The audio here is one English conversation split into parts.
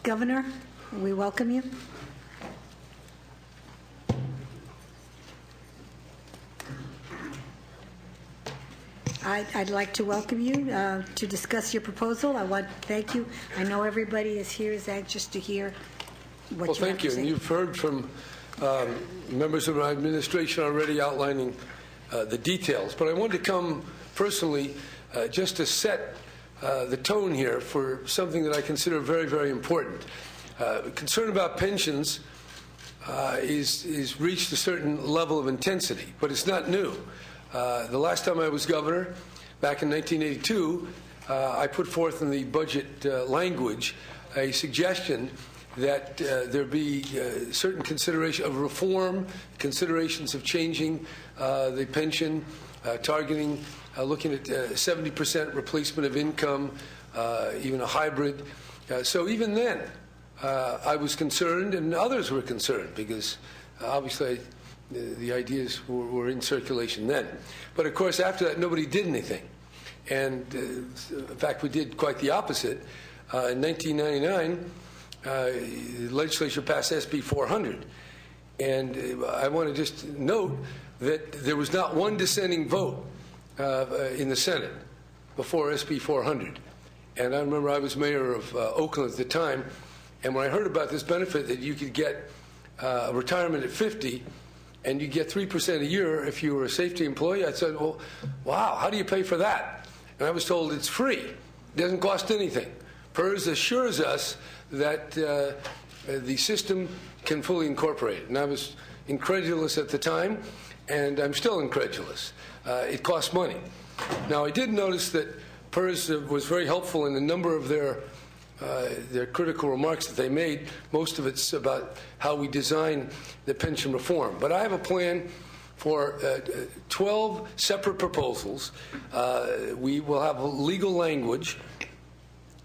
Governor, we welcome you. I'd like to welcome you to discuss your proposal. I want to thank you. I know everybody is here is anxious to hear what well, you have thank you. to say. And you've heard from members of my administration already outlining the details. But I wanted to come personally just to set the tone here for something that I consider very, very important. Concern about pensions is reached a certain level of intensity, but it's not new. The last time I was governor, back in 1982, I put forth in the budget language a suggestion that there be certain consideration of reform, considerations of changing the pension, targeting, looking at 70% replacement of income, even a hybrid. So even then, I was concerned, and others were concerned, because obviously the ideas were in circulation then. But of course, after that, nobody did anything. And in fact, we did quite the opposite. In 1999, the legislature passed SB 400. And I want to just note that there was not one dissenting vote in the Senate before SB 400. And I remember I was mayor of Oakland at the time, and when I heard about this benefit that you could get a retirement at 50, and you get 3% a year if you were a safety employee, I said, well, wow, how do you pay for that? And I was told it's free. It doesn't cost anything. PERS assures us that the system can fully incorporate it. And I was incredulous at the time, and I'm still incredulous. It costs money. Now, I did notice that PERS was very helpful in a number of their critical remarks that they made. Most of it's about how we design the pension reform. But I have a plan for 12 separate proposals. We will have legal language,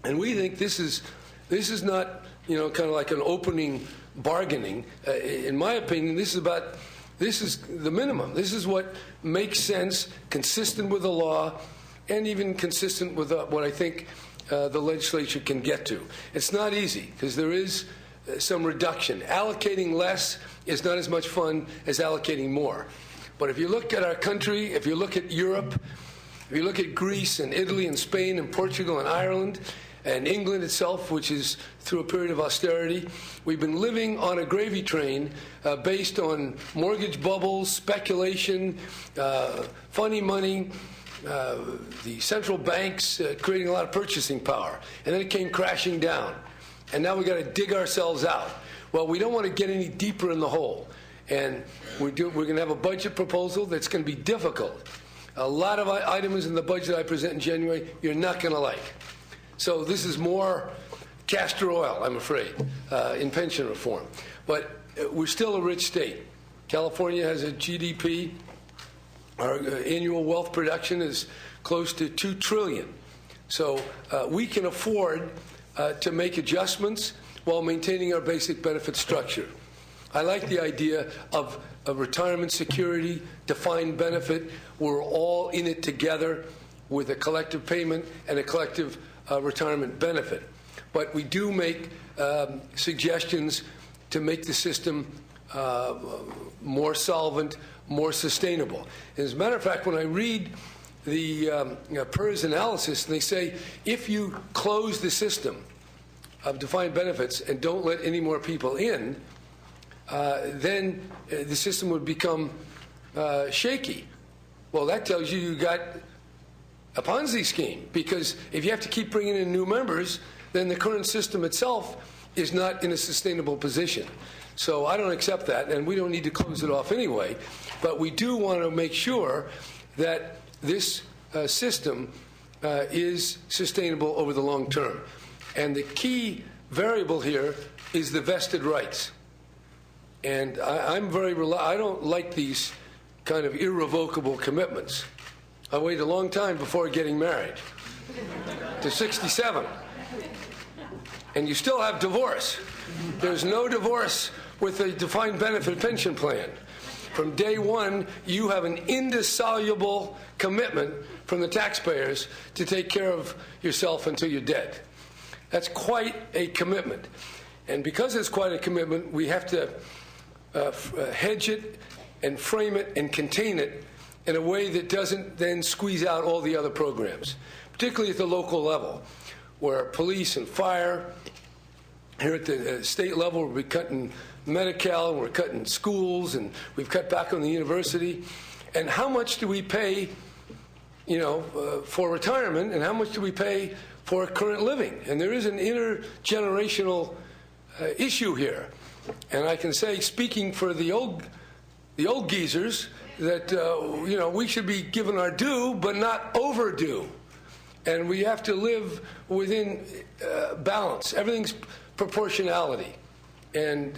and we think this is not, kind of like an opening bargaining. In my opinion, this is the minimum. This is what makes sense, consistent with the law, and even consistent with what I think the legislature can get to. It's not easy, because there is some reduction. Allocating less is not as much fun as allocating more. But if you look at our country, if you look at Europe, if you look at Greece and Italy and Spain and Portugal and Ireland and England itself, which is through a period of austerity, we've been living on a gravy train based on mortgage bubbles, speculation, funny money, the central banks creating a lot of purchasing power, and then it came crashing down, and now we got to dig ourselves out. Well, we don't want to get any deeper in the hole, and we're going to have a budget proposal that's going to be difficult. A lot of items in the budget I present in January you're not going to like. So this is more castor oil, I'm afraid, in pension reform. But we're still a rich state. California has a GDP. Our annual wealth production is close to $2 trillion. So we can afford to make adjustments while maintaining our basic benefit structure. I like the idea of retirement security, defined benefit. We're all in it together with a collective payment and a collective retirement benefit. But we do make suggestions to make the system more solvent, more sustainable. As a matter of fact, when I read the PERS analysis, and they say if you close the system of defined benefits and don't let any more people in, then the system would become shaky. Well, that tells you got a Ponzi scheme, because if you have to keep bringing in new members, then the current system itself is not in a sustainable position. So I don't accept that, and we don't need to close it off anyway. But we do want to make sure that this system is sustainable over the long term. And the key variable here is the vested rights. And I don't like these kind of irrevocable commitments. I waited a long time before getting married, to 67. And you still have divorce. There's no divorce with a defined benefit pension plan. From day one, you have an indissoluble commitment from the taxpayers to take care of yourself until you're dead. That's quite a commitment. And because it's quite a commitment, we have to hedge it and frame it and contain it in a way that doesn't then squeeze out all the other programs, particularly at the local level, where police and fire, here at the state level, we're cutting Medi-Cal, we're cutting schools, and we've cut back on the university. And how much do we pay, for retirement, and how much do we pay for current living? And there is an intergenerational issue here. And I can say, speaking for the old geezers, that we should be given our due, but not overdue. And we have to live within balance. Everything's proportionality. And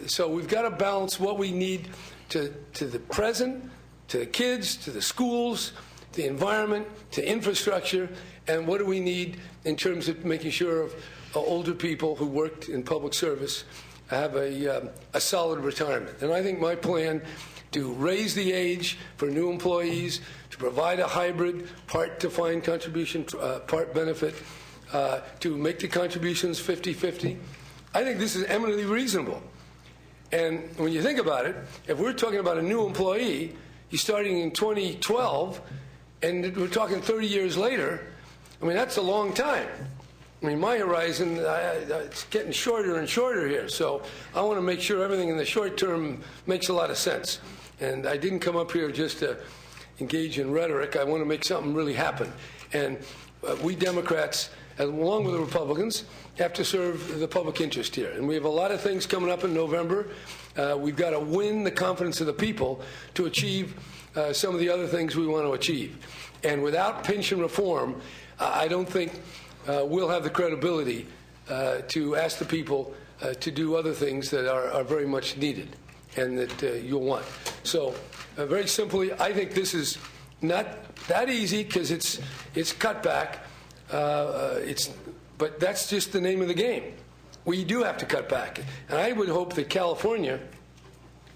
so we've got to balance what we need to the present, to the kids, to the schools, the environment, to infrastructure, and what do we need in terms of making sure older people who worked in public service have a solid retirement. And I think my plan to raise the age for new employees, to provide a hybrid, part defined contribution, part benefit, to make the contributions 50-50, I think this is eminently reasonable. And when you think about it, if we're talking about a new employee, he's starting in 2012, and we're talking 30 years later, I mean, that's a long time. I mean, my horizon, it's getting shorter and shorter here, so I want to make sure everything in the short term makes a lot of sense. And I didn't come up here just to engage in rhetoric. I want to make something really happen. And we Democrats, along with the Republicans, have to serve the public interest here. And we have a lot of things coming up in November. We've got to win the confidence of the people to achieve some of the other things we want to achieve. And without pension reform, I don't think we'll have the credibility to ask the people to do other things that are very much needed and that you'll want. So very simply, I think this is not that easy because it's cut back. But that's just the name of the game. We do have to cut back. And I would hope that California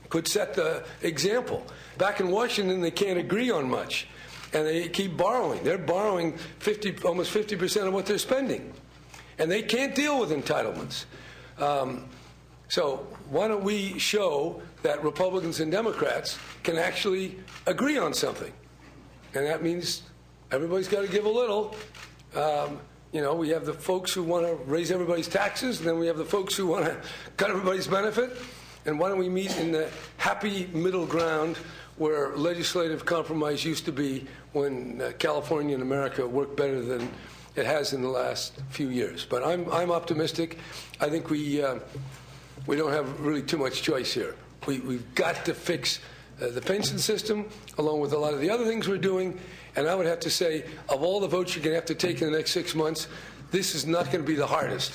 could set the example. Back in Washington, they can't agree on much. And they keep borrowing. They're borrowing almost 50% of what they're spending. And they can't deal with entitlements. So why don't we show that Republicans and Democrats can actually agree on something? And that means everybody's got to give a little. We have the folks who want to raise everybody's taxes, and then we have the folks who want to cut everybody's benefit. And why don't we meet in the happy middle ground where legislative compromise used to be when California and America worked better than it has in the last few years. But I'm optimistic. I think we don't have really too much choice here. We've got to fix the pension system, along with a lot of the other things we're doing. And I would have to say, of all the votes you're going to have to take in the next 6 months, this is not going to be the hardest.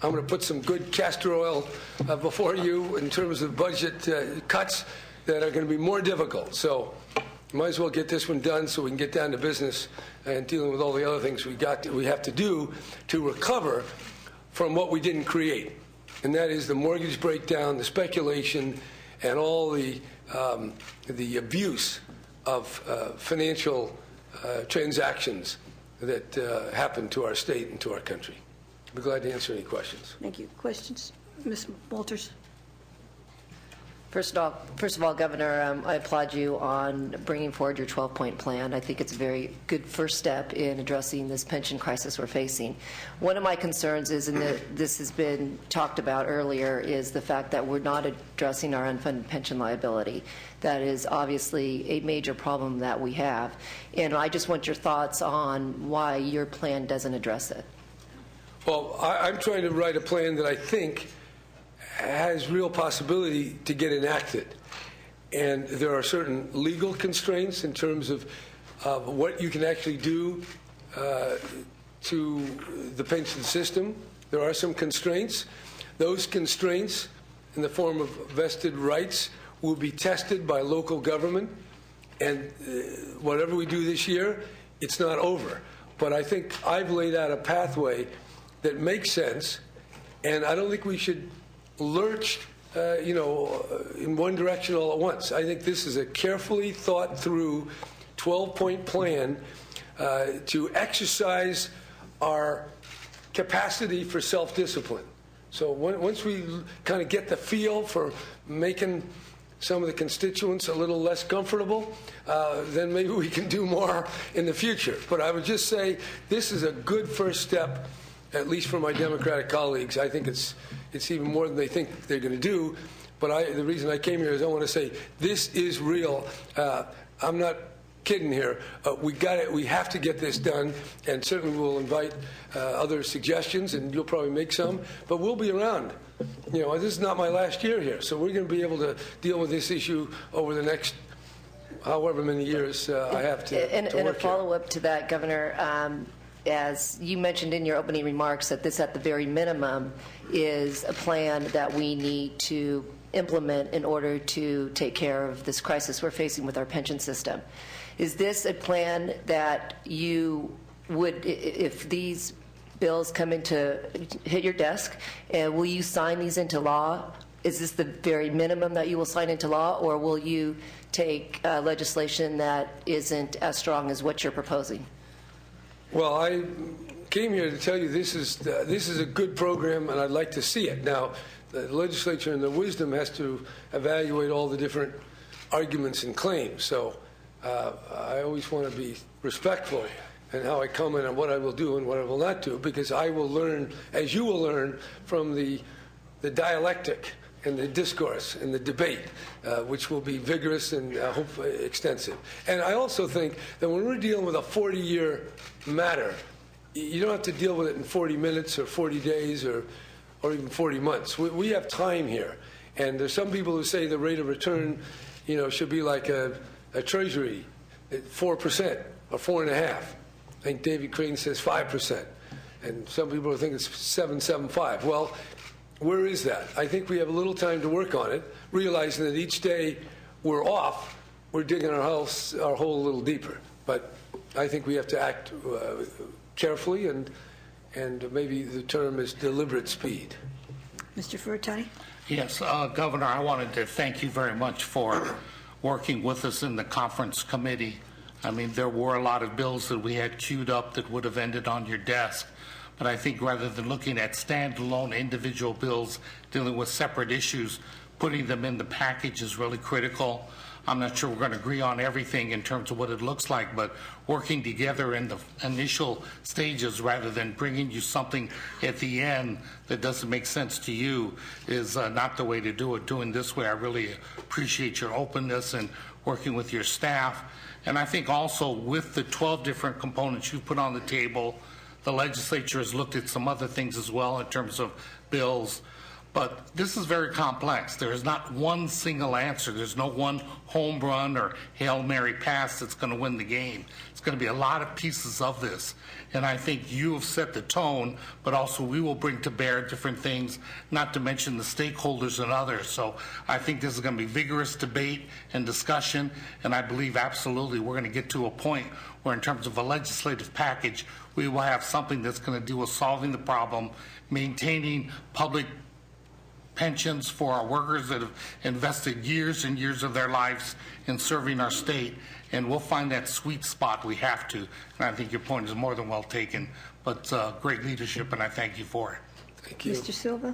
I'm going to put some good castor oil before you in terms of budget cuts that are going to be more difficult. So you might as well get this one done so we can get down to business and dealing with all the other things we have to do to recover from what we didn't create. And that is the mortgage breakdown, the speculation, and all the abuse of financial transactions that happen to our state and to our country. I'd be glad to answer any questions. Thank you. Questions? Ms. Walters? First of all, Governor, I applaud you on bringing forward your 12-point plan. I think it's a very good first step in addressing this pension crisis we're facing. One of my concerns is, and this has been talked about earlier, is the fact that we're not addressing our unfunded pension liability. That is obviously a major problem that we have. And I just want your thoughts on why your plan doesn't address it. Well, I'm trying to write a plan that I think has real possibility to get enacted. And there are certain legal constraints in terms of what you can actually do to the pension system. There are some constraints. Those constraints, in the form of vested rights, will be tested by local government. And whatever we do this year, it's not over. But I think I've laid out a pathway that makes sense, and I don't think we should lurch, in one direction all at once. I think this is a carefully thought through 12-point plan to exercise our capacity for self-discipline. So once we kind of get the feel for making some of the constituents a little less comfortable, then maybe we can do more in the future. But I would just say this is a good first step, at least for my Democratic colleagues. I think it's even more than they think they're going to do. But the reason I came here is I want to say this is real. I'm not kidding here. We have to get this done, and certainly we'll invite other suggestions, and you'll probably make some. But we'll be around. This is not my last year here, so we're going to be able to deal with this issue over the next however many years I have to work And a here. follow-up to that, Governor, as you mentioned in your opening remarks, that this at the very minimum is a plan that we need to implement in order to take care of this crisis we're facing with our pension system. Is this a plan that you would, if these bills come into, hit your desk, and will you sign these into law? Is this the very minimum that you will sign into law, or will you take legislation that isn't as strong as what you're proposing? Well, I came here to tell you this is a good program, and I'd like to see it. Now, the legislature in their wisdom has to evaluate all the different arguments and claims. So I always want to be respectful in how I comment on what I will do and what I will not do, because I will learn, as you will learn, from the dialectic and the discourse and the debate, which will be vigorous and hopefully extensive. And I also think that when we're dealing with a 40-year matter, you don't have to deal with it in 40 minutes or 40 days or even 40 months. We have time here. And there's some people who say the rate of return, should be like a treasury at 4% or 4.5%. I think David Crane says 5%. And some people think it's 7.75. Well, where is that? I think we have a little time to work on it, realizing that each day we're off, we're digging our hole a little deeper. But I think we have to act carefully, and maybe the term is deliberate speed. Mr. Furutani? Yes, Governor, I wanted to thank you very much for working with us in the conference committee. I mean, there were a lot of bills that we had queued up that would have ended on your desk. But I think rather than looking at standalone individual bills dealing with separate issues, putting them in the package is really critical. I'm not sure we're going to agree on everything in terms of what it looks like, but working together in the initial stages rather than bringing you something at the end that doesn't make sense to you is not the way to do it. Doing this way, I really appreciate your openness and working with your staff. And I think also with the 12 different components you put on the table, the legislature has looked at some other things as well in terms of bills. But this is very complex. There is not one single answer. There's no one home run or Hail Mary pass that's going to win the game. It's going to be a lot of pieces of this. And I think you have set the tone, but also we will bring to bear different things, not to mention the stakeholders and others. So I think this is going to be vigorous debate and discussion, and I believe absolutely we're going to get to a point where in terms of a legislative package, we will have something that's going to deal with solving the problem, maintaining public pensions for our workers that have invested years and years of their lives in serving our state, and we'll find that sweet spot. We have to, and I think your point is more than well taken, but great leadership, and I thank you for it. Thank you. Mr. Silva?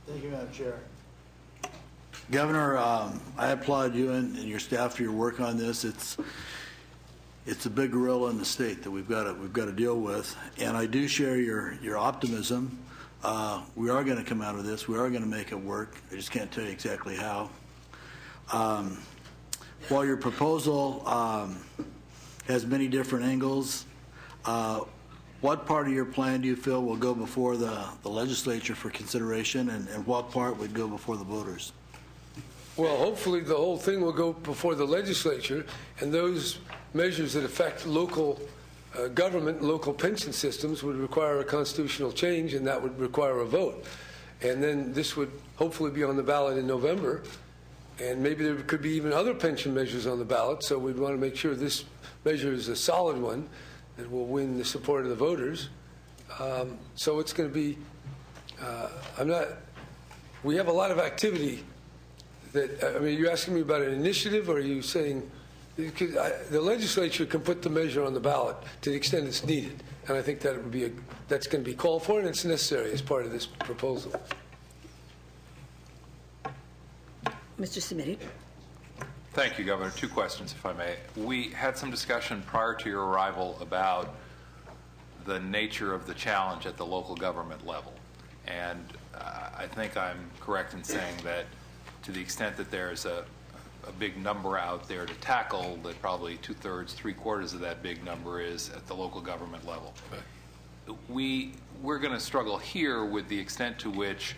Thank you, Madam Chair. Governor, I applaud you and your staff for your work on this. It's a big gorilla in the state that we've got to deal with, and I do share your optimism. We are going to come out of this. We are going to make it work. I just can't tell you exactly how. While your proposal has many different angles, what part of your plan do you feel will go before the legislature for consideration, and what part would go before the voters? Well, hopefully the whole thing will go before the legislature, and those measures that affect local government, local pension systems would require a constitutional change, and that would require a vote. And then this would hopefully be on the ballot in November, and maybe there could be even other pension measures on the ballot, so we'd want to make sure this measure is a solid one that will win the support of the voters. So it's going to be, we have a lot of activity that, I mean, are you asking me about an initiative, or are you saying because the legislature can put the measure on the ballot to the extent it's needed, and I think that it would be that's going to be called for, and it's necessary as part of this proposal. Mr. Simiti. Thank you, Governor. 2 questions, if I may. We had some discussion prior to your arrival about the nature of the challenge at the local government level. And I think I'm correct in saying that to the extent that there's a big number out there to tackle, that probably 2/3, 3/4 of that big number is at the local government level. Right. We're going to struggle here with the extent to which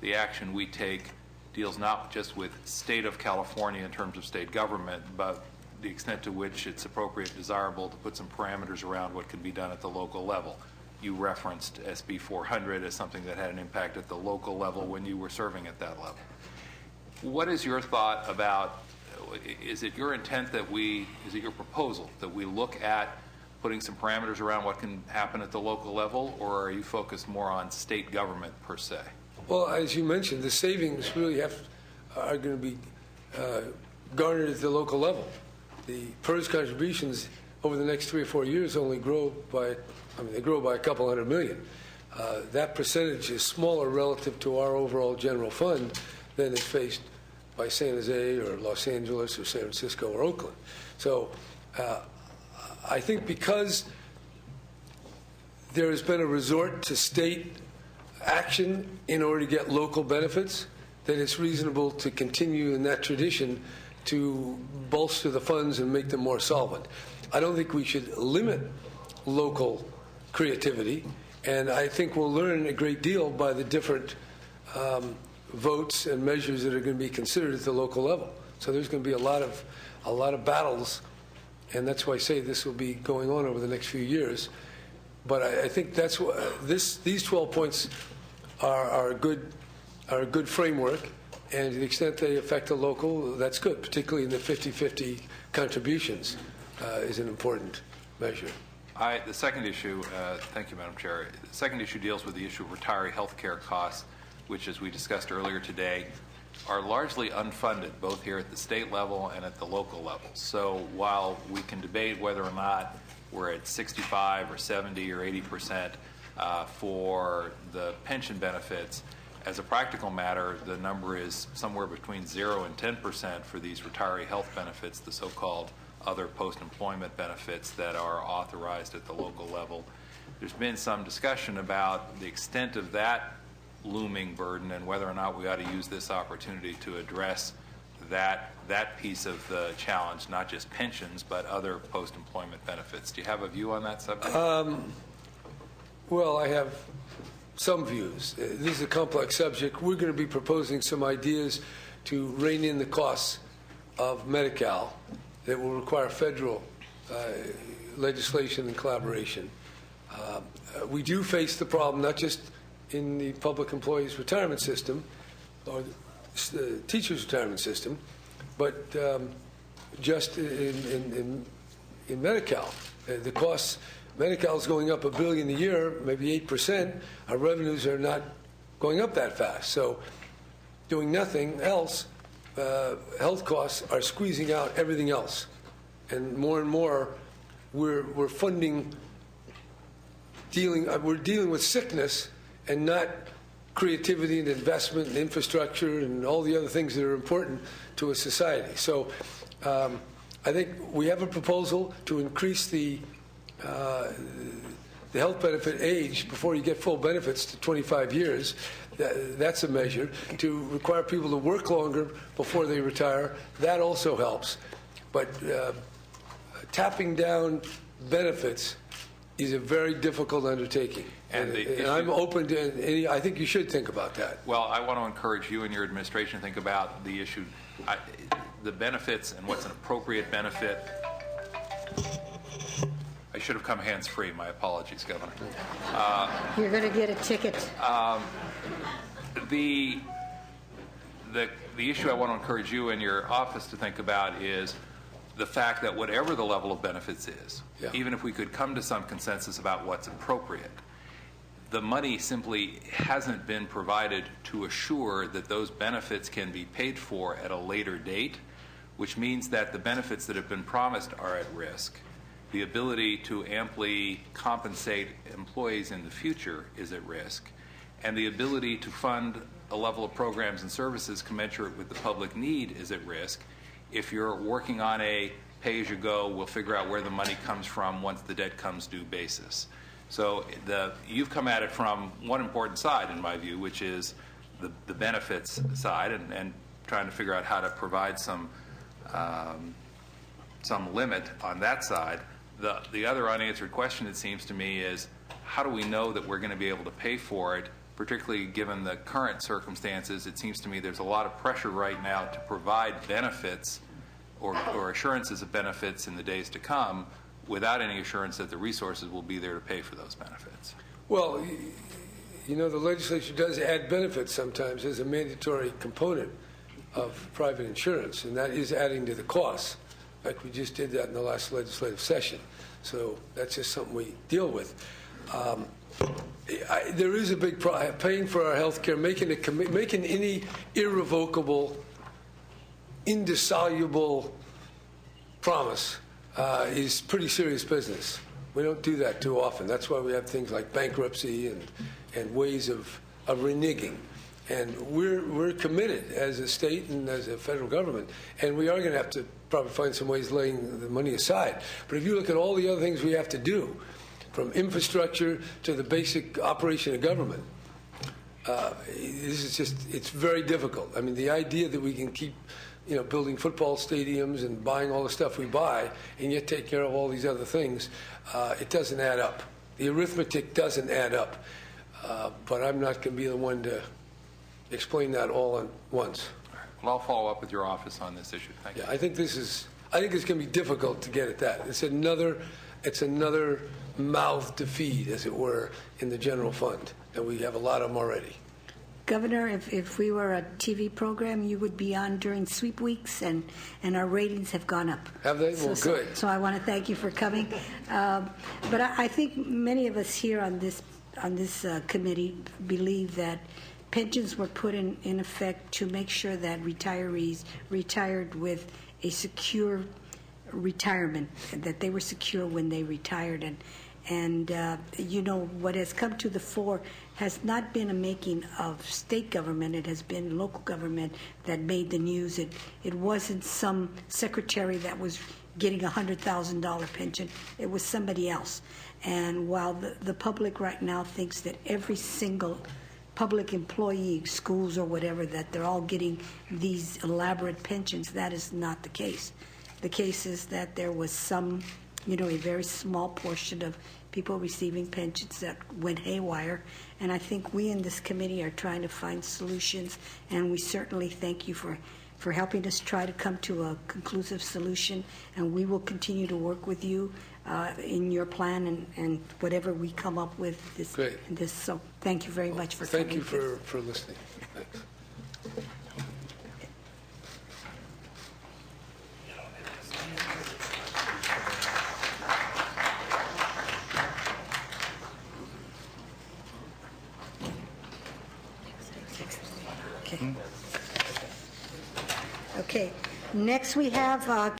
the action we take deals not just with state of California in terms of state government, but the extent to which it's appropriate, desirable to put some parameters around what can be done at the local level. You referenced SB 400 as something that had an impact at the local level when you were serving at that level. What is your thought about, is it your intent that is it your proposal that we look at putting some parameters around what can happen at the local level, or are you focused more on state government per se? Well, as you mentioned, the savings really are going to be garnered at the local level. The PERS contributions over the next 3 or 4 years only grow by, they grow by a couple $100 million. That percentage is smaller relative to our overall general fund than is faced by San Jose or Los Angeles or San Francisco or Oakland. So I think because there has been a resort to state action in order to get local benefits, that it's reasonable to continue in that tradition to bolster the funds and make them more solvent. I don't think we should limit local creativity, and I think we'll learn a great deal by the different votes and measures that are going to be considered at the local level. So there's going to be a lot of battles, and that's why I say this will be going on over the next few years. But I think that's what these 12 points are a good framework, and to the extent they affect the local, that's good. Particularly in the 50-50 contributions is an important measure. The second issue, thank you, Madam Chair. The second issue deals with the issue of retiree health care costs, which, as we discussed earlier today, are largely unfunded, both here at the state level and at the local level. So while we can debate whether or not we're at 65 or 70 or 80% for the pension benefits, as a practical matter, the number is somewhere between 0 and 10% for these retiree health benefits, the so-called other post-employment benefits that are authorized at the local level. There's been some discussion about the extent of that looming burden and whether or not we ought to use this opportunity to address that piece of the challenge, not just pensions, but other post-employment benefits. Do you have a view on that subject? Well, I have some views. This is a complex subject. We're going to be proposing some ideas to rein in the costs of Medi-Cal that will require federal legislation and collaboration. We do face the problem, not just in the public employees retirement system or the teachers retirement system, but just in Medi-Cal. The costs, Medi-Cal is going up $1 billion a year, maybe 8%. Our revenues are not going up that fast. So doing nothing else, health costs are squeezing out everything else. And more, we're funding, we're dealing with sickness and not creativity and investment and infrastructure and all the other things that are important to a society. So I think we have a proposal to increase the health benefit age before you get full benefits to 25 years. That's a measure. To require people to work longer before they retire, that also helps. But tapping down benefits is a very difficult undertaking. And I'm open to any, I think you should think about that. Well, I want to encourage you and your administration to think about the issue, the benefits and what's an appropriate benefit. I should have come hands-free. My apologies, Governor. You're going to get a ticket. The issue I want to encourage you and your office to think about is the fact that whatever the level of benefits is, even if we could come to some consensus about what's appropriate, the money simply hasn't been provided to assure that those benefits can be paid for at a later date which means that the benefits that have been promised are at risk. The ability to amply compensate employees in the future is at risk, and the ability to fund a level of programs and services commensurate with the public need is at risk if you're working on a pay-as-you-go, we'll figure out where the money comes from once the debt comes due basis. So you've come at it from one important side, in my view, which is the benefits side, and trying to figure out how to provide some limit on that side. The other unanswered question, it seems to me, is how do we know that we're going to be able to pay for it, particularly given the current circumstances? It seems to me there's a lot of pressure right now to provide benefits or assurances of benefits in the days to come without any assurance that the resources will be there to pay for those benefits. Well, you know, the legislature does add benefits sometimes as a mandatory component of private insurance, and that is adding to the cost. In fact, we just did that in the last legislative session. So that's just something we deal with. There is a big problem. Paying for our health care, making any irrevocable, indissoluble promise is pretty serious business. We don't do that too often. That's why we have things like bankruptcy and ways of reneging. And we're committed as a state and as a federal government, and we are going to have to probably find some ways laying the money aside. But if you look at all the other things we have to do, from infrastructure to the basic operation of government, this is just, it's very difficult. I mean, the idea that we can keep, you know, building football stadiums and buying all the stuff we buy and yet take care of all these other things, it doesn't add up. The arithmetic doesn't add up. But I'm not going to be the one to explain that all at once. Well, I'll follow up with your office on this issue. Thank you. Yeah, I think it's going to be difficult to get at that. It's another mouth to feed, as it were, in the general fund, and we have a lot of them already. Governor, if we were a TV program, you would be on during sweep weeks, and our ratings have gone up. Have they? Well, good. So I want to thank you for coming. But I think many of us here on this committee believe that pensions were put in effect to make sure that retirees retired with a secure retirement, that they were secure when they retired. And you know, what has come to the fore has not been a making of state government. It has been local government that made the news. It wasn't some secretary that was getting a $100,000 pension. It was somebody else. And while the public right now thinks that every single public employee, schools or whatever, that they're all getting these elaborate pensions, that is not the case. The case is that there was some, you know, a very small portion of people receiving pensions that went haywire. And I think we in this committee are trying to find solutions, and we certainly thank you for helping us try to come to a conclusive solution. And we will continue to work with you in your plan and whatever we come up with. This. So thank you very much for coming. Thank you for listening. Thanks. Okay. Next we have